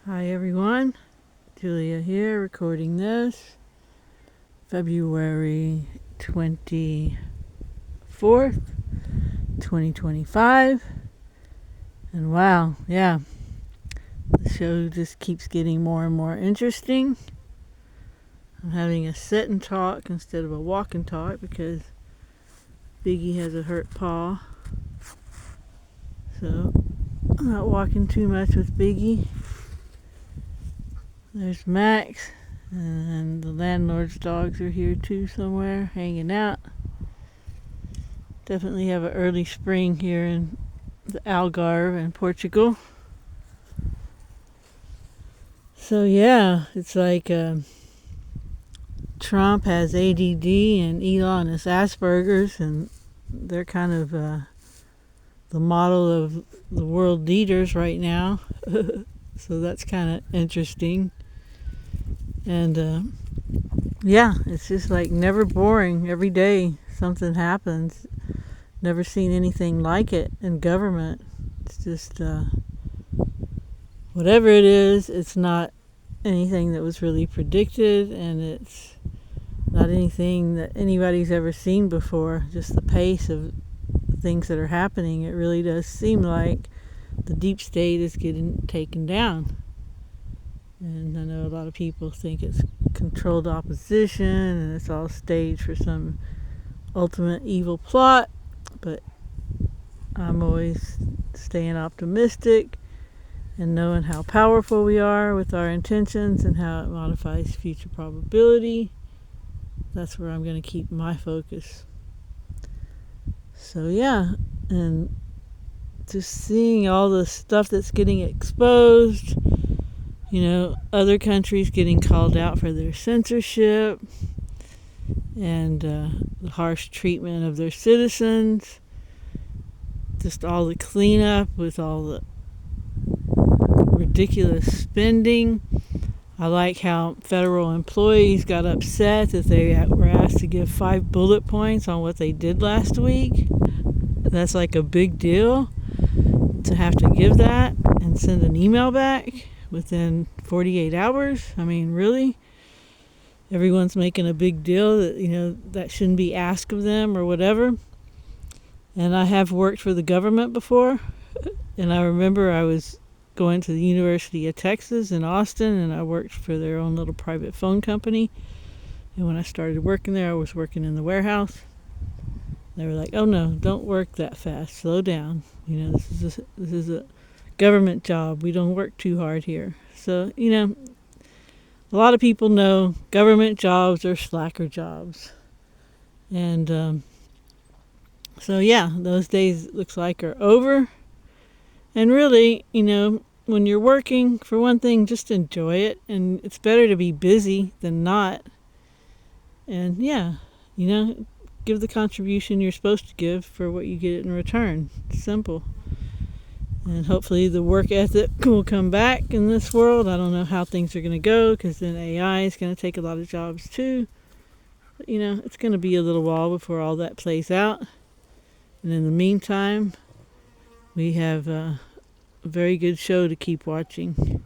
Hi everyone, Julia here recording this February 24th, 2025. And wow, yeah, the show just keeps getting more and more interesting. I'm having a sit and talk instead of a walk and talk because Biggie has a hurt paw. So I'm not walking too much with Biggie. There's Max, and the landlord's dogs are here too somewhere, hanging out. Definitely have an early spring here in the Algarve in Portugal. So yeah, it's like Trump has ADD and Elon has Asperger's, and they're kind of the model of the world leaders right now. So that's kind of interesting. And yeah, it's just like never boring. Every day something happens. Never seen anything like it in government. It's just whatever it is, it's not anything that was really predicted, and it's not anything that anybody's ever seen before. Just the pace of things that are happening, it really does seem like the deep state is getting taken down. And I know a lot of people think it's controlled opposition and it's all staged for some ultimate evil plot, but I'm always staying optimistic and knowing how powerful we are with our intentions and how it modifies future probability. That's where I'm going to keep my focus. So yeah, and just seeing all the stuff that's getting exposed, other countries getting called out for their censorship and the harsh treatment of their citizens, just all the cleanup with all the ridiculous spending. I like how federal employees got upset that they were asked to give 5 bullet points on what they did last week. That's like a big deal to have to give that and send an email back within 48 hours. I mean, really? Everyone's making a big deal that, that shouldn't be asked of them or whatever. And I have worked for the government before. And I remember I was going to the University of Texas in Austin, and I worked for their own little private phone company. And when I started working there, I was working in the warehouse. They were like, "Oh no, don't work that fast. Slow down. This is a government job. We don't work too hard here." So, a lot of people know government jobs are slacker jobs. And so yeah, those days looks like are over. And really, when you're working, for one thing, just enjoy it. And it's better to be busy than not. And yeah, give the contribution you're supposed to give for what you get in return. It's simple. And hopefully the work ethic will come back in this world. I don't know how things are going to go, because then AI is going to take a lot of jobs too. But, it's going to be a little while before all that plays out. And in the meantime, we have a very good show to keep watching.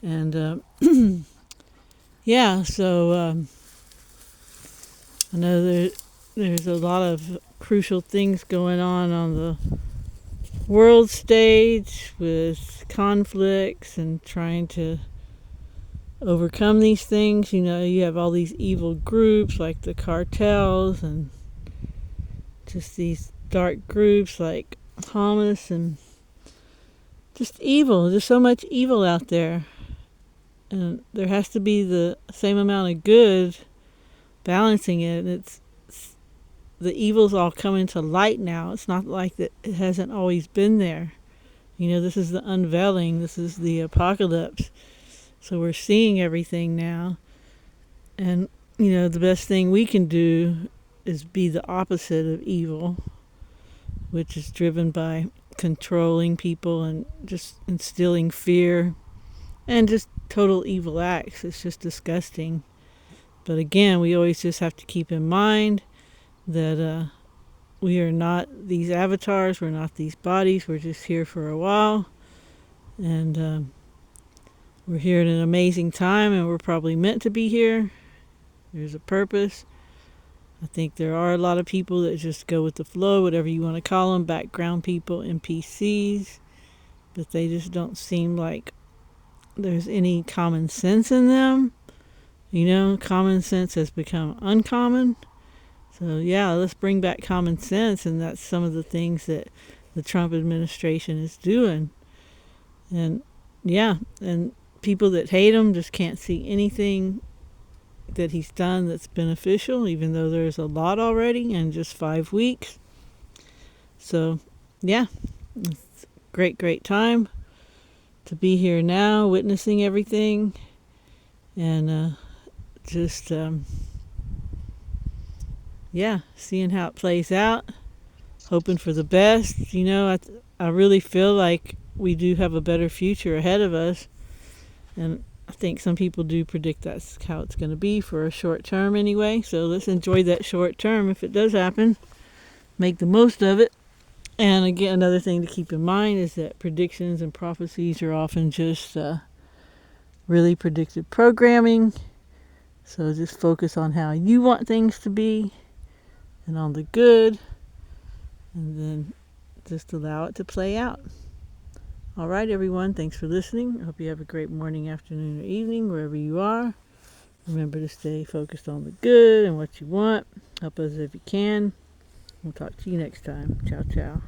And yeah, so I know there's a lot of crucial things going on the world stage with conflicts and trying to overcome these things. You have all these evil groups like the cartels and just these dark groups like Hamas, and just evil. There's so much evil out there. And there has to be the same amount of good balancing it. And it's the evil's all coming to light now. It's not like that it hasn't always been there. This is the unveiling. This is the apocalypse. So we're seeing everything now. And, the best thing we can do is be the opposite of evil, which is driven by controlling people and just instilling fear and just total evil acts. It's just disgusting. But again, we always just have to keep in mind that we are not these avatars, we're not these bodies, we're just here for a while. And we're here at an amazing time, and we're probably meant to be here. There's a purpose. I think there are a lot of people that just go with the flow, whatever you want to call them, background people, NPCs, but they just don't seem like there's any common sense in them. You know, common sense has become uncommon. So yeah, let's bring back common sense, and that's some of the things that the Trump administration is doing. And yeah, and people that hate him just can't see anything that he's done that's beneficial, even though there's a lot already in just 5 weeks. So yeah, it's a great time to be here now, witnessing everything, and just seeing how it plays out, hoping for the best. You know, I really feel like we do have a better future ahead of us, and I think some people do predict that's how it's going to be for a short term anyway. So let's enjoy that short term if it does happen. Make the most of it. And again, another thing to keep in mind is that predictions and prophecies are often just really predictive programming. So just focus on how you want things to be and on the good, and then just allow it to play out. All right, everyone, thanks for listening. I hope you have a great morning, afternoon, or evening, wherever you are. Remember to stay focused on the good and what you want. Help us if you can. We'll talk to you next time. Ciao, ciao.